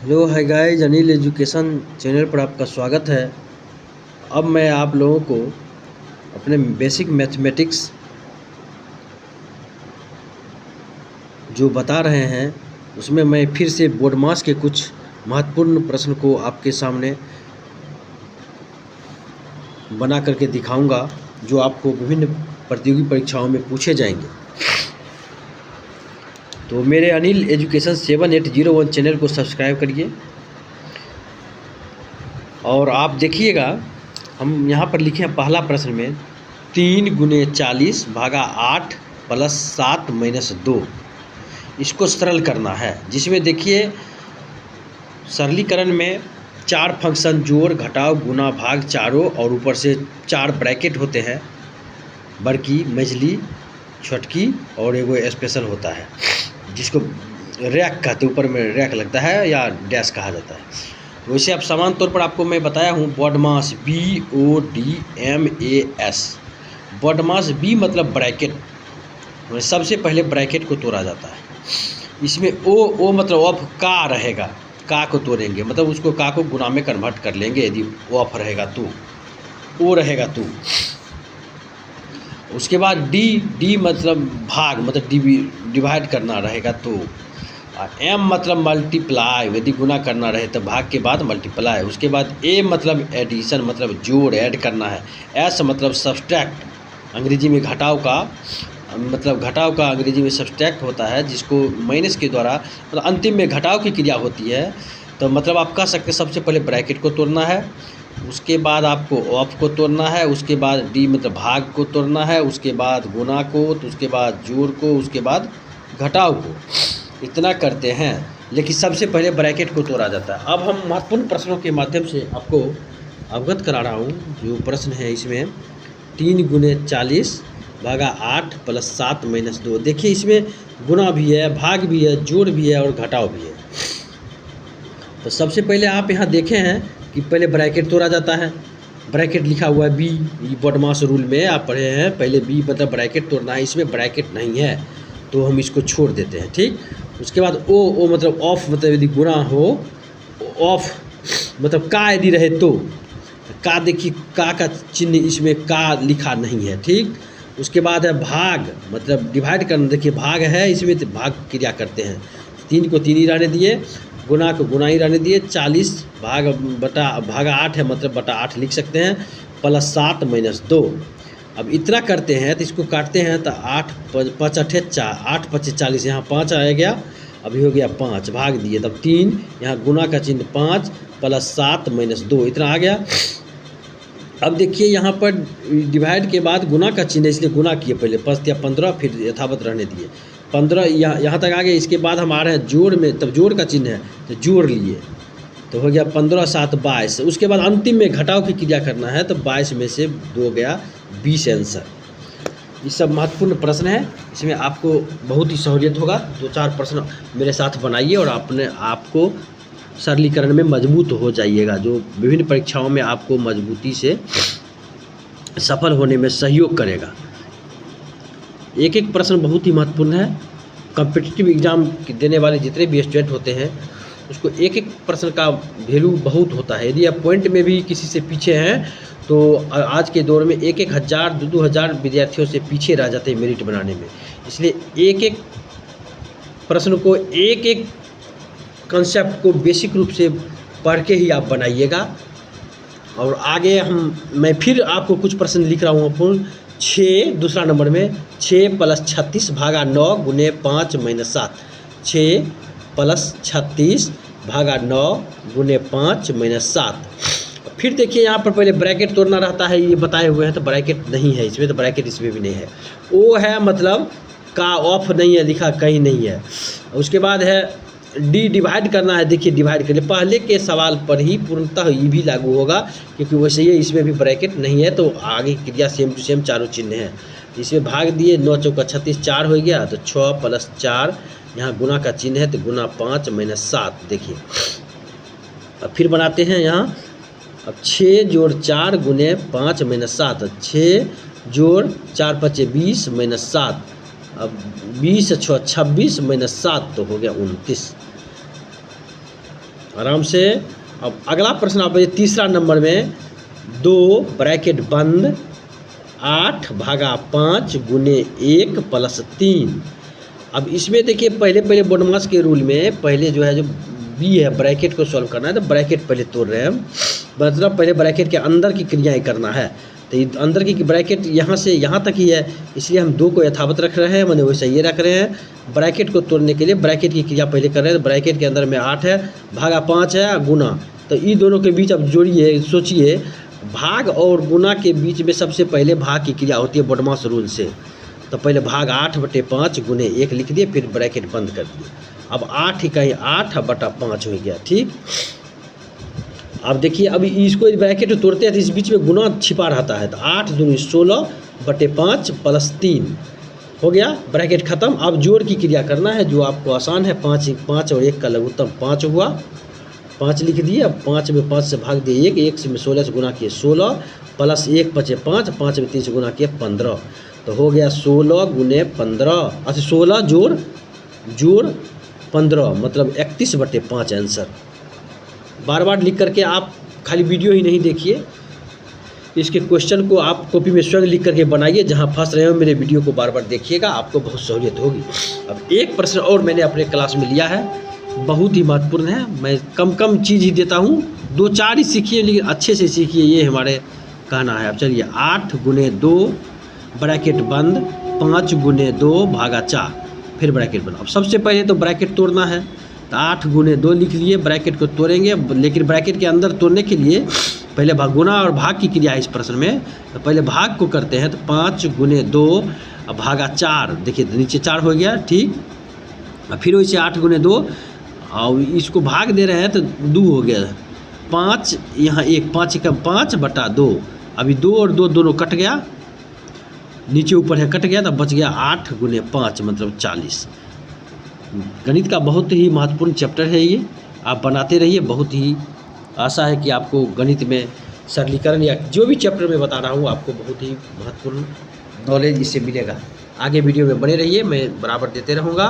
Hello hi guys, Anil education channel पर आपका स्वागत है। अब मैं आप लोगों को अपने बेसिक मैथमेटिक्स जो बता रहे हैं उसमें मैं फिर से बोर्ड मास के कुछ महत्वपूर्ण प्रश्न को आपके सामने बना करके दिखाऊंगा, जो आपको विभिन्न प्रतियोगी परीक्षाओं में पूछे जाएंगे। तो मेरे अनिल एजुकेशन 7801 चैनल को सब्सक्राइब करिए और आप देखिएगा। हम यहाँ पर लिखे हैं पहला प्रश्न में 3 गुने 40 भागा 8 प्लस 7 माइनस 2, इसको सरल करना है। जिसमें देखिए सरलीकरण में 4 फंक्शन जोड़ घटाव गुना भाग चारों और ऊपर से 4 ब्रैकेट होते हैं, बड़की मझली छोटकी और एगो स्पेशल होता है जिसको रैक कहते हैं, ऊपर में रैक लगता है या डैश कहा जाता है। वैसे अब समान तौर पर आपको मैं बताया हूँ बॉडमास BODMAS। बॉडमास B मतलब ब्रैकेट, सबसे पहले ब्रैकेट को तोड़ा जाता है। इसमें ओ मतलब ऑफ का रहेगा, का को तोड़ेंगे मतलब उसको का को गुना में कन्वर्ट कर लेंगे। यदि ऑफ रहेगा तो ओ रहेगा तो। उसके बाद डी मतलब भाग मतलब डिवाइड करना रहेगा तो। एम मतलब मल्टीप्लाई, यदि गुना करना रहे तो भाग के बाद मल्टीप्लाई। उसके बाद ए मतलब एडिशन मतलब जोड़ ऐड करना है। एस मतलब सब्सट्रैक्ट, अंग्रेजी में घटाव का मतलब घटाव का अंग्रेजी में सब्सट्रैक्ट होता है, जिसको माइनस के द्वारा मतलब अंतिम में घटाव की क्रिया होती है। तो मतलब आप कह सकते हैं सबसे पहले ब्रैकेट को तोड़ना है, उसके बाद आपको ऑफ को तोड़ना है, उसके बाद डी मतलब भाग को तोड़ना है, उसके बाद गुना को, तो उसके बाद जोड़ को, उसके बाद घटाव को। इतना करते हैं, लेकिन सबसे पहले ब्रैकेट को तोड़ा जाता है। अब हम महत्वपूर्ण प्रश्नों के माध्यम से आपको अवगत करा रहा हूँ। जो प्रश्न है इसमें 3 गुने 40 भागा 8 प्लस 7 माइनस 2। देखिए इसमें गुना भी है, भाग भी है, जोड़ भी है और घटाव भी है। तो सबसे पहले आप यहाँ देखे हैं कि पहले ब्रैकेट तोड़ा जाता है। ब्रैकेट लिखा हुआ है बी, बॉडमास रूल में आप पढ़े हैं, पहले बी मतलब ब्रैकेट तोड़ना है। इसमें ब्रैकेट नहीं है तो हम इसको छोड़ देते हैं, ठीक। उसके बाद ओ मतलब ऑफ मतलब यदि गुना हो, ऑफ मतलब का यदि रहे तो का, देखिए का चिन्ह इसमें का लिखा नहीं है, ठीक। उसके बाद है भाग मतलब डिवाइड करना, देखिए भाग है इसमें तो भाग क्रिया करते हैं। 3 को 3 ही रहने दिए, गुना को गुना ही रहने दिए। 40 भागा 8 है मतलब बटा 8 लिख सकते हैं, प्लस 7 माइनस 2। अब इतना करते हैं तो इसको काटते हैं तो 8 5 8 4, 8 5 40, यहाँ 5 आ गया, अभी हो गया 5, भाग दिए तब 3, यहाँ गुना का चिन्ह 5 प्लस 7 माइनस 2, इतना आ गया। अब देखिए यहाँ पर डिवाइड के बाद गुना का चिन्ह, इसलिए गुना किए पहले 5 या 15, फिर यथावत रहने दिए 15, यहाँ तक आ गए। इसके बाद हम आ रहे हैं जोड़ में, तब जोड़ का चिन्ह है तो जोड़ लिए तो हो गया 15 7 22। उसके बाद अंतिम में घटाव की क्रिया करना है तो 22 में से 2 गया 20 आंसर। ये सब महत्वपूर्ण प्रश्न है, इसमें आपको बहुत ही सहूलियत होगा। 2-4 प्रश्न मेरे साथ बनाइए और अपने आपको सरलीकरण में मजबूत हो जाइएगा, जो विभिन्न परीक्षाओं में आपको मजबूती से सफल होने में सहयोग करेगा। एक एक प्रश्न बहुत ही महत्वपूर्ण है। कॉम्पिटिटिव एग्ज़ाम देने वाले जितने भी स्टूडेंट होते हैं उसको एक एक प्रश्न का वैल्यू बहुत होता है। यदि आप पॉइंट में भी किसी से पीछे हैं तो आज के दौर में 1,000 2,000 विद्यार्थियों से पीछे रह जाते हैं मेरिट बनाने में। इसलिए एक एक प्रश्न को, एक एक कंसेप्ट को बेसिक रूप से पढ़ के ही आप बनाइएगा। और आगे मैं फिर आपको कुछ प्रश्न लिख रहा हूँ अपन 6 दूसरा नंबर में 6 प्लस 36 भागा 9 गुने 5 माइनस 7। 6 प्लस 36 भागा 9 गुने 5 माइनस 7। फिर देखिए यहाँ पर पहले ब्रैकेट तोड़ना रहता है, ये बताए हुए हैं तो ब्रैकेट नहीं है इसमें, तो ब्रैकेट इसमें भी नहीं है। ओ है मतलब का ऑफ नहीं है लिखा, कहीं नहीं है। उसके बाद है डी डिवाइड करना है, देखिए डिवाइड कर लिए। पहले के सवाल पर ही पूर्णतः ये भी लागू होगा क्योंकि वैसे ही इसमें भी ब्रैकेट नहीं है, तो आगे क्रिया सेम टू सेम चारों चिन्ह हैं। इसमें भाग दिए 9 चौका 36, 4 हो गया तो 6 प्लस 4, यहाँ गुना का चिन्ह है तो गुना 5 माइनस 7। देखिए अब फिर बनाते हैं यहाँ, अब 6 जोड़ 4 गुने 5 माइनस 7, 6 जोड़ 4 5 20 माइनस 7, अब 20 6 26 माइनस 7 तो हो गया 29। आराम से। अब अगला प्रश्न आप तीसरा नंबर में 2 ब्रैकेट बंद 8/5 गुने 1 प्लस 3। अब इसमें देखिए पहले बोडमास के रूल में पहले जो है जो बी है ब्रैकेट को सॉल्व करना है, तो ब्रैकेट पहले तोड़ रहे हैं हम, मतलब पहले ब्रैकेट के अंदर की क्रियाएं करना है। तो अंदर की ब्रैकेट यहाँ से यहाँ तक ही है, इसलिए हम 2 को यथावत रख रहे हैं, मैंने वैसे ये रख रहे हैं। ब्रैकेट को तोड़ने के लिए ब्रैकेट की क्रिया पहले कर रहे हैं। तो ब्रैकेट के अंदर में 8 है, भागा 5 है, गुना, तो ये दोनों के बीच अब जोड़िए, सोचिए भाग और गुना के बीच में सबसे पहले भाग की क्रिया होती है बोडमास रूल से। तो पहले भाग 8/5 गुने 1 लिख दिए, फिर ब्रैकेट बंद कर दिए। अब 8 ही कहीं 8/5 हो गया, ठीक। अब देखिए अभी इसको ब्रैकेट तोड़ते हैं तो इस बीच में गुना छिपा रहता है, तो 8 दूनी 16/5 प्लस 3 हो गया, ब्रैकेट ख़त्म। अब जोड़ की क्रिया करना है जो आपको आसान है, 5 और 1 का लघुत्तम 5 हुआ, 5 लिख दिए। अब 5 में 5 से भाग दिए 1 से 16 से गुना किए 16 प्लस 1 बचे 5, 5 में 3 से गुना किए 15, तो हो गया 16 गुने 15, अच्छा 16 जोड़ 15 मतलब 31/5 आंसर। बार बार लिख करके आप खाली वीडियो ही नहीं देखिए, इसके क्वेश्चन को आप कॉपी में स्वयं लिख करके बनाइए। जहां फंस रहे हो मेरे वीडियो को बार बार देखिएगा, आपको बहुत सहूलियत होगी। अब एक प्रश्न और मैंने अपने क्लास में लिया है, बहुत ही महत्वपूर्ण है। मैं कम चीज़ ही देता हूँ, 2-4 ही सीखिए, लेकिन अच्छे से सीखिए, ये हमारे कहना है। अब चलिए 8 गुने 2 ब्रैकेट बंद 5 गुने 2 भागा 4, फिर ब्रैकेट बंद। अब सबसे पहले तो ब्रैकेट तोड़ना है, तो 8 गुने 2 लिख लिए, ब्रैकेट को तोड़ेंगे, लेकिन ब्रैकेट के अंदर तोड़ने के लिए पहले गुना और भाग की क्रिया है इस प्रश्न में। तो पहले भाग को करते हैं, तो 5 गुने 2 भागा 4, देखिए नीचे 4 हो गया, ठीक। फिर वैसे 8 गुने 2 और इसको भाग दे रहे हैं तो 2 हो गया, 5 यहाँ 1, 5 का 5/2, अभी 2 और 2 दोनों कट गया, नीचे ऊपर है कट गया, तो बच गया 8 गुने 5 मतलब 40। गणित का बहुत ही महत्वपूर्ण चैप्टर है ये, आप बनाते रहिए। बहुत ही आशा है कि आपको गणित में सरलीकरण या जो भी चैप्टर में बता रहा हूँ आपको बहुत ही महत्वपूर्ण नॉलेज इससे मिलेगा। आगे वीडियो में बने रहिए, मैं बराबर देते रहूँगा।